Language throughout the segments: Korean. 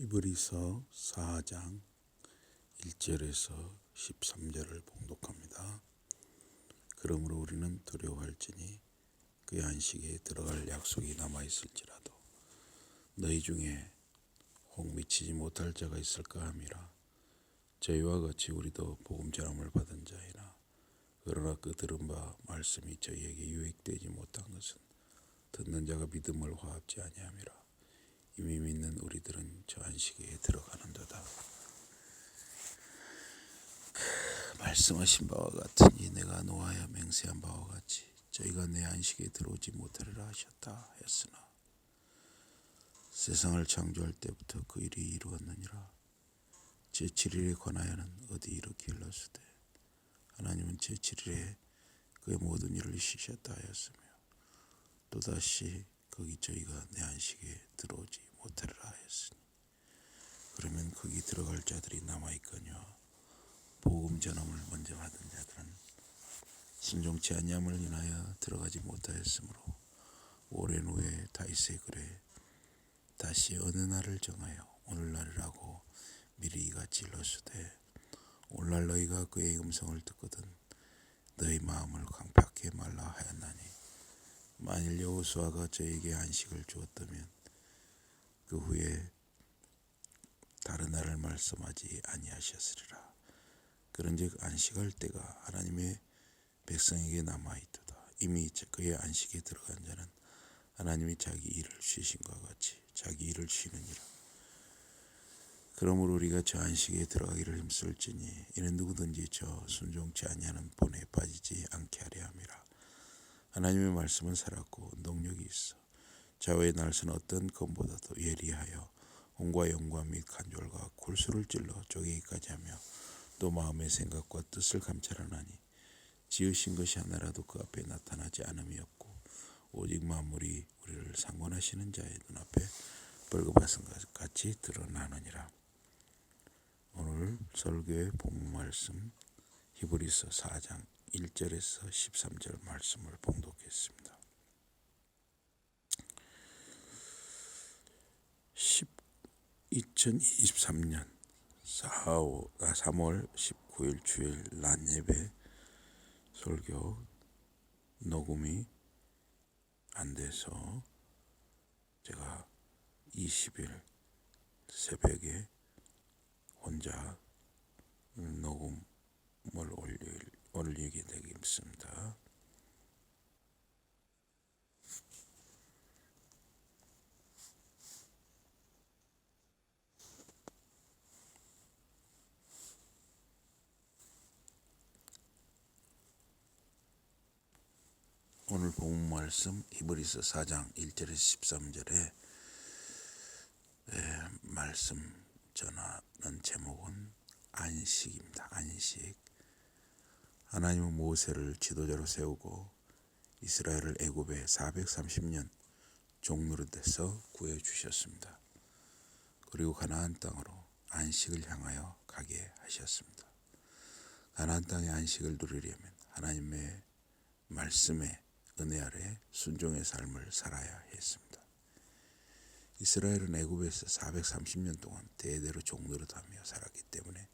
히브리서 4장 1절에서 13절을 봉독합니다. 그러므로 우리는 두려워할지니 그의 안식에 들어갈 약속이 남아있을지라도 너희 중에 혹 미치지 못할 자가 있을까 함이라. 저희와 같이 우리도 복음 전함을 받은 자이나 그러나 그 들은 바 말씀이 저희에게 유익되지 못한 것은 듣는 자가 믿음을 화합지 아니함이라. 이미 믿는 우리들은 저 안식에 들어가는도다. 말씀하신 바와 같으니 내가 노하여 맹세한 바와 같이 저희가 내 안식에 들어오지 못하리라 하셨다 했으나 세상을 창조할 때부터 그 일이 이루었느니라. 제7일에 관하여는 어디 이렇게 일렀으되 하나님은 제7일에 그의 모든 일을 쉬셨다 하였으며 또다시 거기 저희가 내 안식에 들어오지 못하리라 하였으니 그러면 거기 들어갈 자들이 남아있거니와 복음 전함을 먼저 받은 자들은 순종치 아니함을 인하여 들어가지 못하였으므로 오랜 후에 다윗의 글에 다시 어느 날을 정하여 오늘날이라고 미리 이같이 일렀으되 오늘날 너희가 그의 음성을 듣거든 너희 마음을 강팍해 말라 하였나니 만일 여호수아가 저에게 안식을 주었다면 그 후에 다른 날을 말씀하지 아니하셨으리라. 그런즉 안식할 때가 하나님의 백성에게 남아있도다. 이미 그의 안식에 들어간 자는 하나님이 자기 일을 쉬신과 같이 자기 일을 쉬느니라. 그러므로 우리가 저 안식에 들어가기를 힘쓸지니 이는 누구든지 저 순종치 아니하는 본에 빠지지 않게 하려 함이라. 하나님의 말씀은 살았고 능력이 있어 좌우의 날선 어떤 검보다도 예리하여 혼과 영과 및 간절과 골수를 찔러 쪼개기까지 하며 또 마음의 생각과 뜻을 감찰하나니 지으신 것이 하나라도 그 앞에 나타나지 않음이 없고 오직 만물이 우리를 상관하시는 자의 눈앞에 벌거벗은 것 같이 드러나느니라. 오늘 설교의 본문 말씀 히브리서 4장 1절에서 13절 말씀을 봉독했습니다. 2023년 3월 19일 주일 낮 예배 설교 녹음이 안 돼서 제가 20일 새벽에 혼자 녹음을 올리게 되겠습니다. 오늘 본문 말씀 히브리서 4장 1절에서 13절에 말씀 전하는 제목은 안식입니다. 안식. 하나님은 모세를 지도자로 세우고 이스라엘을 애굽에 430년 종노릇에서 구해주셨습니다. 그리고 가나안 땅으로 안식을 향하여 가게 하셨습니다. 가나안 땅의 안식을 누리려면 하나님의 말씀에 은혜 아래 순종의 삶을 살아야 했습니다. 이스라엘은 애굽에서 430년 동안 대대로 종노릇하며 살았기 때문에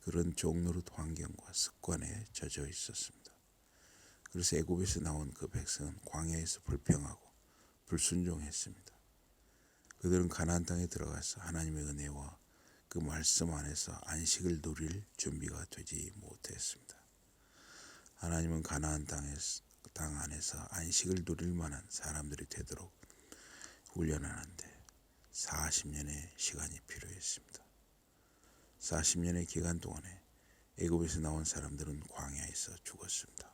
그런 종노릇 환경과 습관에 젖어 있었습니다. 그래서 애굽에서 나온 그 백성은 광야에서 불평하고 불순종했습니다. 그들은 가나안 땅에 들어가서 하나님의 은혜와 그 말씀 안에서 안식을 누릴 준비가 되지 못했습니다. 하나님은 가나안 땅 안에서 안식을 누릴 만한 사람들이 되도록 훈련하는데 40년의 시간이 필요했습니다. 40년의 기간 동안에 애굽에서 나온 사람들은 광야에서 죽었습니다.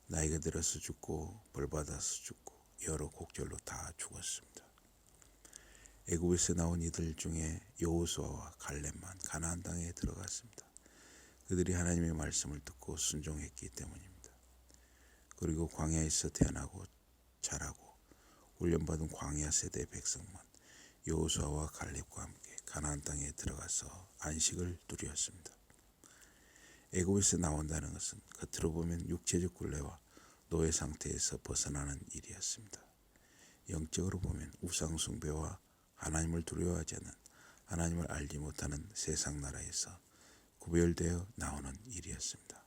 나이가 들어서 죽고 벌받아서 죽고 여러 곡절로 다 죽었습니다. 애굽에서 나온 이들 중에 여호수아와 갈렙만 가나안 땅에 들어갔습니다. 그들이 하나님의 말씀을 듣고 순종했기 때문입니다. 그리고 광야에서 태어나고 자라고 훈련받은 광야 세대 백성만 여호수아와 갈렙과 함께 가나안 땅에 들어가서 안식을 누렸습니다. 애굽에서 나온다는 것은 겉으로 보면 육체적 굴레와 노예 상태에서 벗어나는 일이었습니다. 영적으로 보면 우상 숭배와 하나님을 두려워하지 않는, 하나님을 알지 못하는 세상 나라에서 구별되어 나오는 일이었습니다.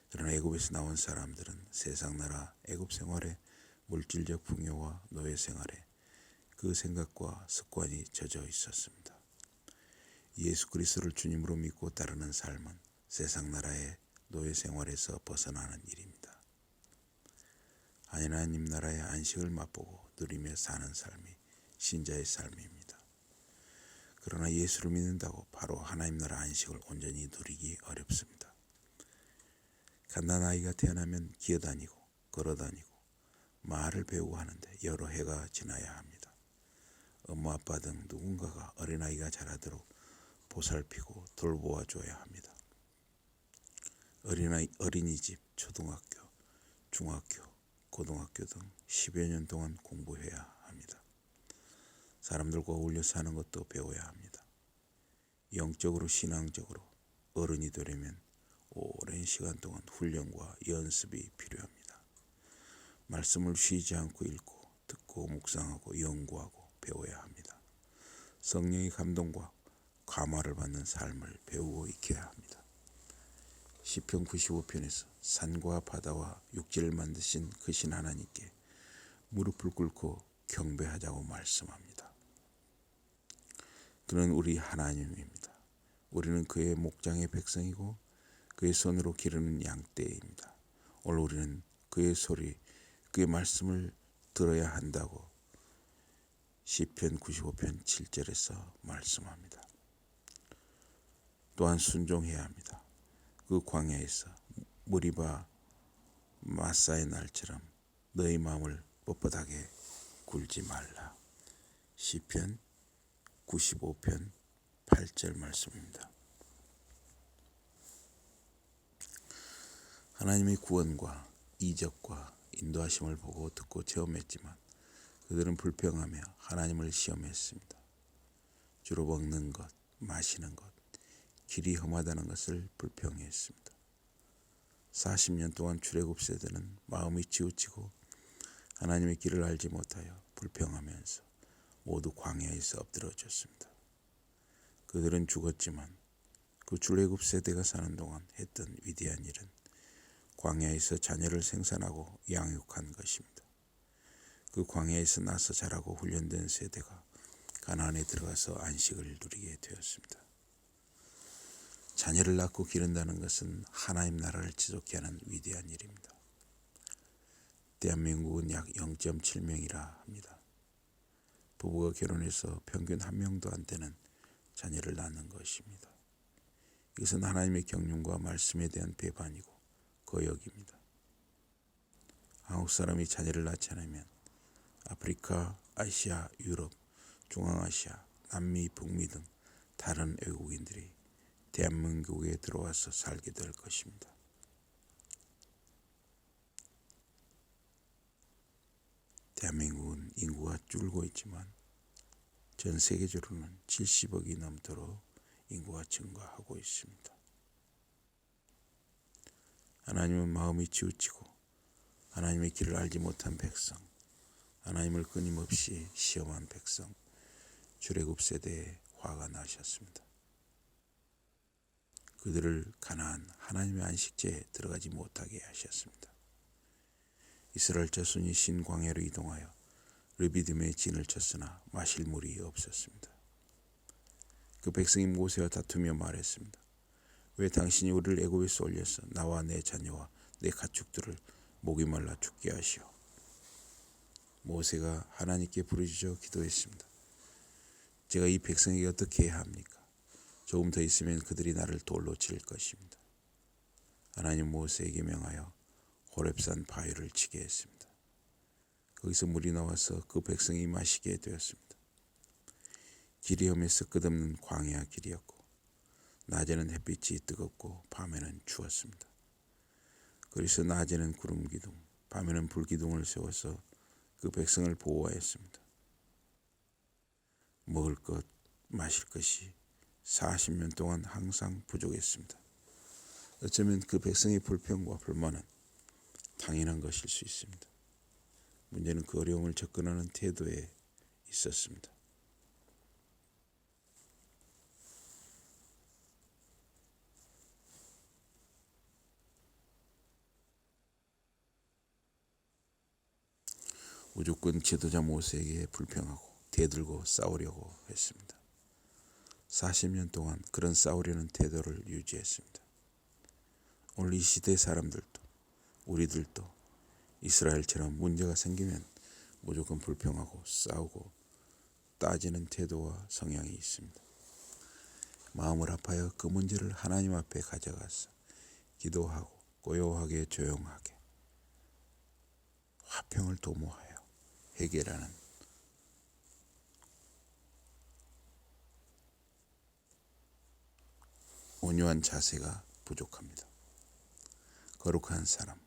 그러나 애굽에서 나온 사람들은 세상 나라 애굽 생활의 물질적 풍요와 노예 생활에 그 생각과 습관이 젖어 있었습니다. 예수 그리스도를 주님으로 믿고 따르는 삶은 세상 나라의 노예 생활에서 벗어나는 일입니다. 하나님 나라의 안식을 맛보고 누리며 사는 삶이 신자의 삶입니다. 그러나 예수를 믿는다고 바로 하나님 나라 안식을 온전히 누리기 어렵습니다. 갓난 아이가 태어나면 기어다니고 걸어다니고 말을 배우고 하는데 여러 해가 지나야 합니다. 엄마 아빠 등 누군가가 어린아이가 자라도록 보살피고 돌보아 줘야 합니다. 어린이집, 초등학교, 중학교, 고등학교 등 10여 년 동안 공부해야 합니다. 사람들과 어울려 사는 것도 배워야 합니다. 영적으로 신앙적으로 어른이 되려면 오랜 시간 동안 훈련과 연습이 필요합니다. 말씀을 쉬지 않고 읽고 듣고 묵상하고 연구하고 배워야 합니다. 성령의 감동과 감화를 받는 삶을 배우고 익혀야 합니다. 시편 95편에서 산과 바다와 육지를 만드신 그 신 하나님께 무릎을 꿇고 경배하자고 말씀합니다. 그는 우리 하나님입니다. 우리는 그의 목장의 백성이고 그의 손으로 기르는 양떼입니다. 오늘 우리는 그의 소리, 그의 말씀을 들어야 한다고 시편 95편 7절에서 말씀합니다. 또한 순종해야 합니다. 그 광야에서 무리바 마사의 날처럼 너희 마음을 뻣뻣하게 굴지 말라. 시편 95편 8절 말씀입니다. 하나님의 구원과 이적과 인도하심을 보고 듣고 체험했지만 그들은 불평하며 하나님을 시험했습니다. 주로 먹는 것, 마시는 것, 길이 험하다는 것을 불평했습니다. 40년 동안 출애굽 세대는 마음이 치우치고 하나님의 길을 알지 못하여 불평하면서 모두 광야에서 엎드러졌습니다. 그들은 죽었지만 그 출애굽 세대가 사는 동안 했던 위대한 일은 광야에서 자녀를 생산하고 양육한 것입니다. 그 광야에서 나서 자라고 훈련된 세대가 가나안에 들어가서 안식을 누리게 되었습니다. 자녀를 낳고 기른다는 것은 하나님 나라를 지속케 하는 위대한 일입니다. 대한민국은 약 0.7명이라 합니다. 부부가 결혼해서 평균 1명도 안 되는 자녀를 낳는 것입니다. 이것은 하나님의 경륜과 말씀에 대한 배반이고 거역입니다. 한국 사람이 자녀를 낳지 않으면 아프리카, 아시아, 유럽, 중앙아시아, 남미, 북미 등 다른 외국인들이 대한민국에 들어와서 살게 될 것입니다. 대한민국은 인구가 줄고 있지만 전 세계적으로는 70억이 넘도록 인구가 증가하고 있습니다. 하나님은 마음이 치우치고 하나님의 길을 알지 못한 백성, 하나님을 끊임없이 시험한 백성, 출애굽 세대에 화가 나셨습니다. 그들을 가나안 하나님의 안식제에 들어가지 못하게 하셨습니다. 이스라엘 자손이 신광야로 이동하여 르비딤에 진을 쳤으나 마실 물이 없었습니다. 그 백성이 모세와 다투며 말했습니다. 왜 당신이 우리를 애굽에서 올려서 나와 내 자녀와 내 가축들을 목이 말라 죽게 하시오. 모세가 하나님께 부르짖어 기도했습니다. 제가 이 백성에게 어떻게 해야 합니까? 조금 더 있으면 그들이 나를 돌로 칠 것입니다. 하나님 모세에게 명하여 호렙산 바위를 치게 했습니다. 거기서 물이 나와서 그 백성이 마시게 되었습니다. 길이 험해서 끝없는 광야 길이었고 낮에는 햇빛이 뜨겁고 밤에는 추웠습니다. 그래서 낮에는 구름 기둥, 밤에는 불 기둥을 세워서 그 백성을 보호하였습니다. 먹을 것, 마실 것이 40년 동안 항상 부족했습니다. 어쩌면 그 백성의 불평과 불만은 당연한 것일 수 있습니다. 문제는 그 어려움을 접근하는 태도에 있었습니다. 무조건 지도자 모세에게 불평하고 대들고 싸우려고 했습니다. 40년 동안 그런 싸우려는 태도를 유지했습니다. 오늘 이 시대 사람들도 우리들도 이스라엘처럼 문제가 생기면 무조건 불평하고 싸우고 따지는 태도와 성향이 있습니다. 마음을 아파여 그 문제를 하나님 앞에 가져가서 기도하고 고요하게 조용하게 화평을 도모하여 해결하는 온유한 자세가 부족합니다. 거룩한 사람,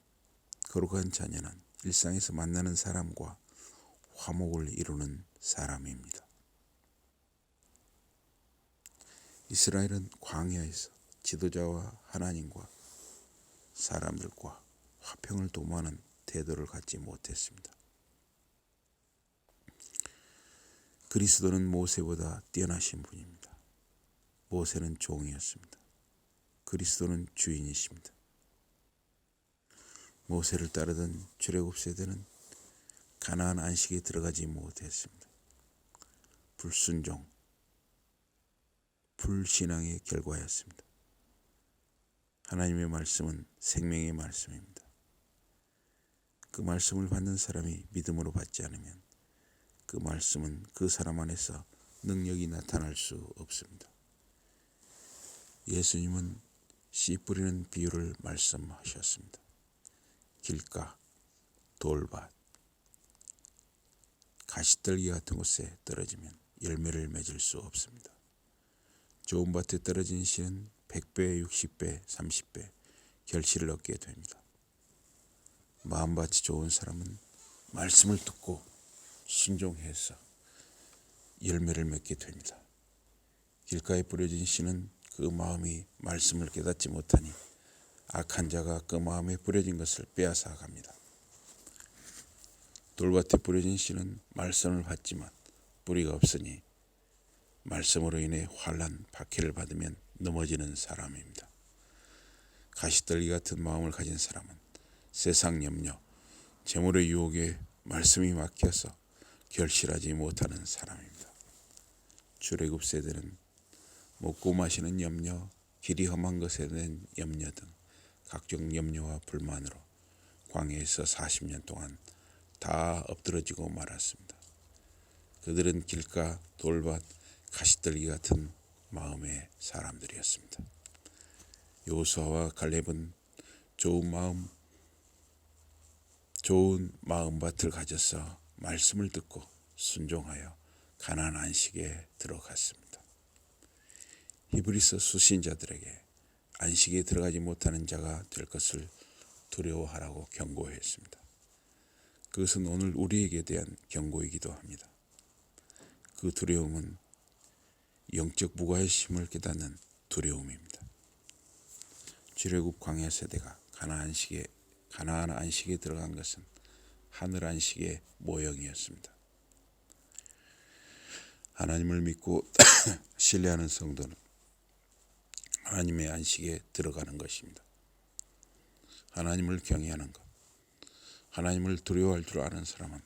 거룩한 자녀는 일상에서 만나는 사람과 화목을 이루는 사람입니다. 이스라엘은 광야에서 지도자와 하나님과 사람들과 화평을 도모하는 태도를 갖지 못했습니다. 그리스도는 모세보다 뛰어나신 분입니다. 모세는 종이었습니다. 그리스도는 주인이십니다. 모세를 따르던 출애굽 세대는 가나안 안식에 들어가지 못했습니다. 불순종, 불신앙의 결과였습니다. 하나님의 말씀은 생명의 말씀입니다. 그 말씀을 받는 사람이 믿음으로 받지 않으면 그 말씀은 그 사람 안에서 능력이 나타날 수 없습니다. 예수님은 씨 뿌리는 비유를 말씀하셨습니다. 길가, 돌밭, 가시떨기 같은 곳에 떨어지면 열매를 맺을 수 없습니다. 좋은 밭에 떨어진 씨는 100배, 60배, 30배 결실을 얻게 됩니다. 마음밭이 좋은 사람은 말씀을 듣고 순종해서 열매를 맺게 됩니다. 길가에 뿌려진 씨는 그 마음이 말씀을 깨닫지 못하니 악한 자가 그 마음에 뿌려진 것을 빼앗아 갑니다. 돌밭에 뿌려진 씨는 말씀을 받지만 뿌리가 없으니 말씀으로 인해 환난, 박해를 받으면 넘어지는 사람입니다. 가시떨기 같은 마음을 가진 사람은 세상 염려, 재물의 유혹에 말씀이 막혀서 결실하지 못하는 사람입니다. 출애굽 세대는 먹고 마시는 염려, 길이 험한 것에 대한 염려 등 각종 염려와 불만으로 광야에서 40년 동안 다 엎드러지고 말았습니다. 그들은 길가, 돌밭, 가시떨기 같은 마음의 사람들이었습니다. 여호수아와 갈렙은 좋은 마음밭을 가져서 말씀을 듣고 순종하여 가나안 안식에 들어갔습니다. 히브리서 수신자들에게 안식에 들어가지 못하는 자가 될 것을 두려워하라고 경고했습니다. 그것은 오늘 우리에게 대한 경고이기도 합니다. 그 두려움은 영적 무과의심을 깨닫는 두려움입니다. 출애굽 광야 세대가 가나안 안식에 들어간 것은 하늘 안식의 모형이었습니다. 하나님을 믿고 신뢰하는 성도는 하나님의 안식에 들어가는 것입니다. 하나님을 경외하는 것, 하나님을 두려워할 줄 아는 사람은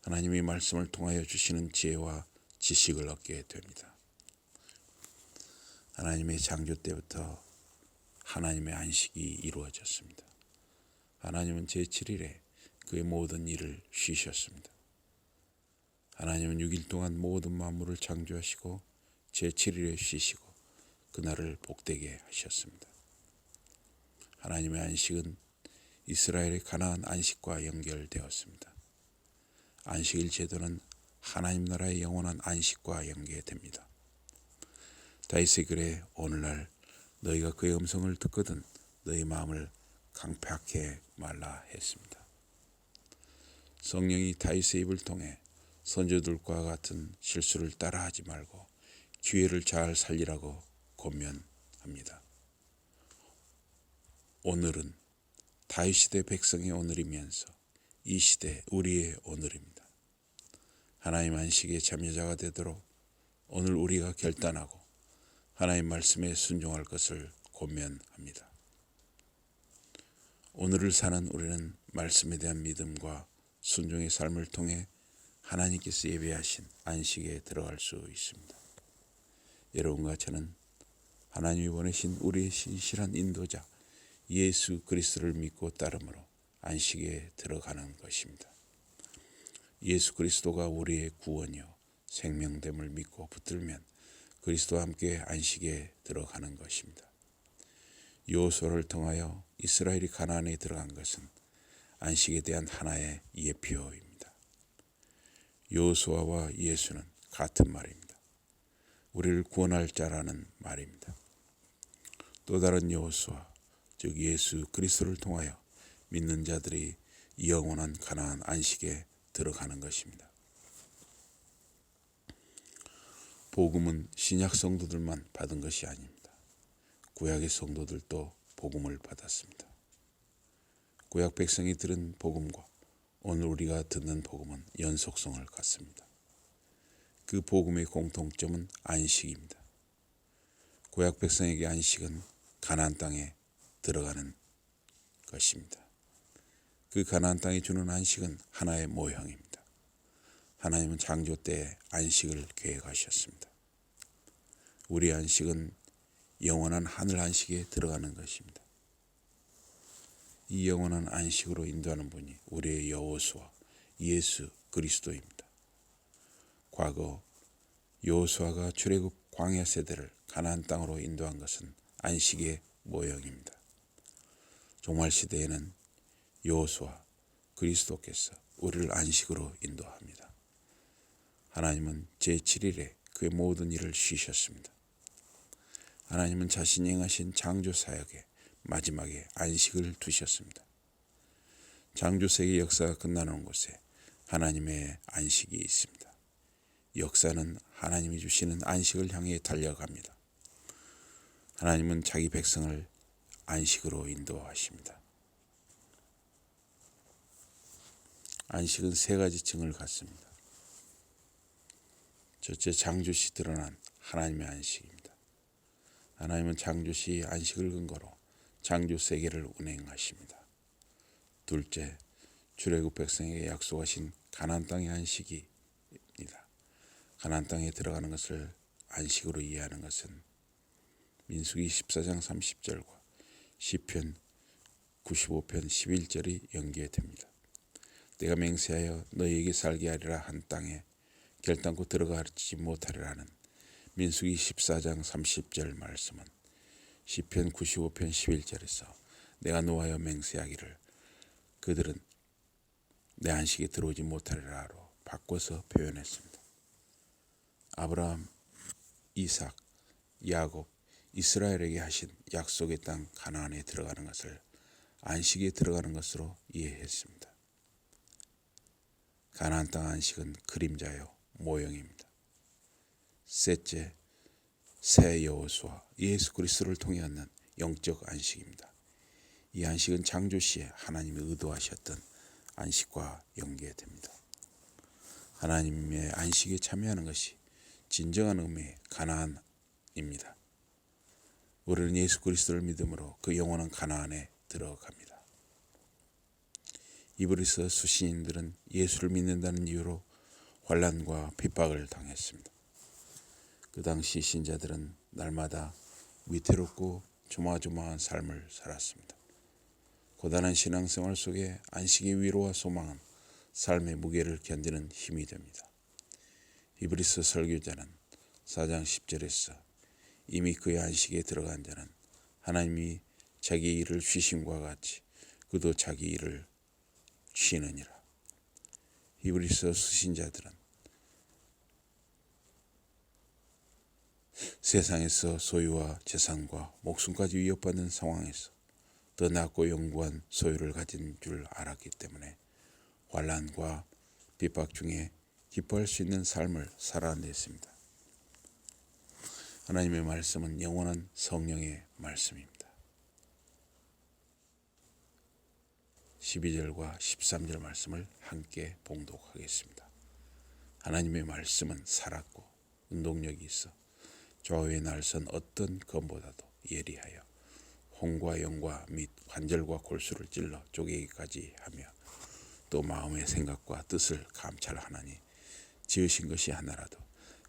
하나님의 말씀을 통하여 주시는 지혜와 지식을 얻게 됩니다. 하나님의 창조 때부터 하나님의 안식이 이루어졌습니다. 하나님은 제7일에 그의 모든 일을 쉬셨습니다. 하나님은 6일 동안 모든 만물을 창조하시고 제7일에 쉬시고 그날을 복되게 하셨습니다. 하나님의 안식은 이스라엘의 가나안 안식과 연결되었습니다. 안식일 제도는 하나님 나라의 영원한 안식과 연계됩니다. 다윗의 글에 오늘날 너희가 그의 음성을 듣거든 너희 마음을 강팍해 말라 했습니다. 성령이 다윗의 입을 통해 선조들과 같은 실수를 따라하지 말고 기회를 잘 살리라고 권면합니다. 오늘은 다윗 시대 백성의 오늘이면서 이 시대 우리의 오늘입니다. 하나님 안식의 참여자가 되도록 오늘 우리가 결단하고 하나님 말씀에 순종할 것을 권면합니다. 오늘을 사는 우리는 말씀에 대한 믿음과 순종의 삶을 통해 하나님께서 예배하신 안식에 들어갈 수 있습니다. 여러분과 저는 하나님이 보내신 우리의 신실한 인도자 예수 그리스도를 믿고 따름으로 안식에 들어가는 것입니다. 예수 그리스도가 우리의 구원이요 생명됨을 믿고 붙들면 그리스도와 함께 안식에 들어가는 것입니다. 여호수아를 통하여 이스라엘이 가나안에 들어간 것은 안식에 대한 하나의 예표입니다. 여호수아와 예수는 같은 말입니다. 우리를 구원할 자라는 말입니다. 또 다른 여호수아, 즉 예수 그리스도를 통하여 믿는 자들이 영원한 가나안 안식에 들어가는 것입니다. 복음은 신약 성도들만 받은 것이 아닙니다. 구약의 성도들도 복음을 받았습니다. 구약 백성이 들은 복음과 오늘 우리가 듣는 복음은 연속성을 갖습니다. 그 복음의 공통점은 안식입니다. 구약 백성에게 안식은 가나안 땅에 들어가는 것입니다. 그 가나안 땅이 주는 안식은 하나의 모형입니다. 하나님은 창조 때에 안식을 계획하셨습니다. 우리의 안식은 영원한 하늘 안식에 들어가는 것입니다. 이 영원한 안식으로 인도하는 분이 우리의 여호수아 예수 그리스도입니다. 과거 여호수아가 출애굽 광야 세대를 가나안 땅으로 인도한 것은 안식의 모형입니다. 종말 시대에는 여호수아 그리스도께서 우리를 안식으로 인도합니다. 하나님은 제7일에 그의 모든 일을 쉬셨습니다. 하나님은 자신이 행하신 창조 사역의 마지막에 안식을 두셨습니다. 창조세계 역사가 끝나는 곳에 하나님의 안식이 있습니다. 역사는 하나님이 주시는 안식을 향해 달려갑니다. 하나님은 자기 백성을 안식으로 인도하십니다. 안식은 세 가지 층을 갖습니다. 첫째, 창조시 드러난 하나님의 안식입니다. 하나님은 창조시 안식을 근거로 창조 세계를 운행하십니다. 둘째, 출애굽 백성에게 약속하신 가나안 땅의 안식입니다. 가나안 땅에 들어가는 것을 안식으로 이해하는 것은 민수기 14장 30절과 시편 95편 11절이 연계됩니다. 내가 맹세하여 너희에게 살게 하리라 한 땅에 결단코 들어가지 못하리라는 민수기 14장 30절 말씀은 시편 95편 11절에서 내가 노하여 맹세하기를 그들은 내 안식에 들어오지 못하리라로 바꿔서 표현했습니다. 아브라함, 이삭, 야곱, 이스라엘에게 하신 약속의 땅 가나안에 들어가는 것을 안식에 들어가는 것으로 이해했습니다. 가나안 땅 안식은 그림자요 모형입니다. 셋째, 새 여호수아 예수 그리스도를 통해 얻는 영적 안식입니다. 이 안식은 창조 시에 하나님이 의도하셨던 안식과 연계됩니다. 하나님의 안식에 참여하는 것이 진정한 의미의 가나안입니다. 우리는 예수 그리스도를 믿음으로 그 영원한 가나안에 들어갑니다. 이브리스 수신인들은 예수를 믿는다는 이유로 환난과 핍박을 당했습니다. 그 당시 신자들은 날마다 위태롭고 조마조마한 삶을 살았습니다. 고단한 신앙생활 속에 안식의 위로와 소망은 삶의 무게를 견디는 힘이 됩니다. 히브리서 설교자는 4장 10절에서 이미 그의 안식에 들어간 자는 하나님이 자기 일을 쉬심과 같이 그도 자기 일을 쉬느니라. 히브리서 수신자들은 세상에서 소유와 재산과 목숨까지 위협받는 상황에서 더 낮고 영구한 소유를 가진 줄 알았기 때문에 환난과 핍박 중에 기뻐할 수 있는 삶을 살아냈습니다. 하나님의 말씀은 영원한 성령의 말씀입니다. 12절과 13절 말씀을 함께 봉독하겠습니다. 하나님의 말씀은 살았고 운동력이 있어 좌우의 날선 어떤 검보다도 예리하여 혼과 영과 및 관절과 골수를 찔러 쪼개기까지 하며 또 마음의 생각과 뜻을 감찰하나니 지으신 것이 하나라도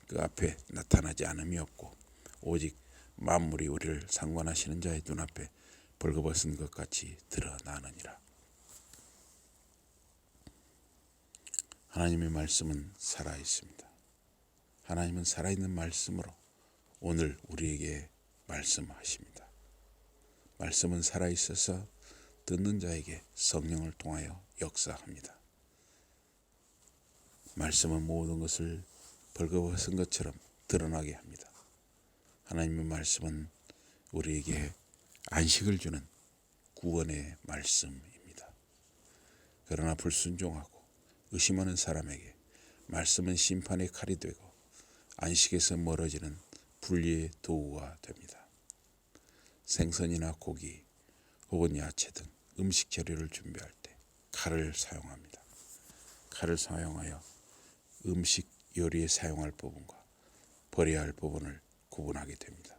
그 앞에 나타나지 않음이 없고 오직 만물이 우리를 상관하시는 자의 눈앞에 벌거벗은 것 같이 드러나느니라. 하나님의 말씀은 살아있습니다. 하나님은 살아있는 말씀으로 오늘 우리에게 말씀하십니다. 말씀은 살아있어서 듣는 자에게 성령을 통하여 역사합니다. 말씀은 모든 것을 벌거벗은 것처럼 드러나게 합니다. 하나님의 말씀은 우리에게 안식을 주는 구원의 말씀입니다. 그러나 불순종하고 의심하는 사람에게 말씀은 심판의 칼이 되고 안식에서 멀어지는 분리의 도구가 됩니다. 생선이나 고기 혹은 야채 등 음식 재료를 준비할 때 칼을 사용합니다. 칼을 사용하여 음식 요리에 사용할 부분과 버려야 할 부분을 구분하게 됩니다.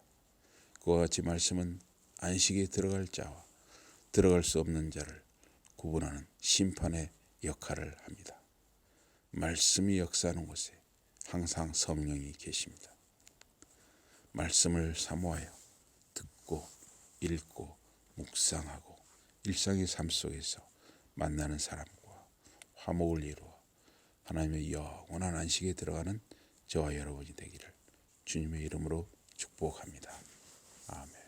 그와 같이 말씀은 안식에 들어갈 자와 들어갈 수 없는 자를 구분하는 심판의 역할을 합니다. 말씀이 역사하는 곳에 항상 성령이 계십니다. 말씀을 사모하여 듣고 읽고 묵상하고 일상의 삶 속에서 만나는 사람과 화목을 이루어 하나님의 영원한 안식에 들어가는 저와 여러분이 되기를 주님의 이름으로 축복합니다. 아멘.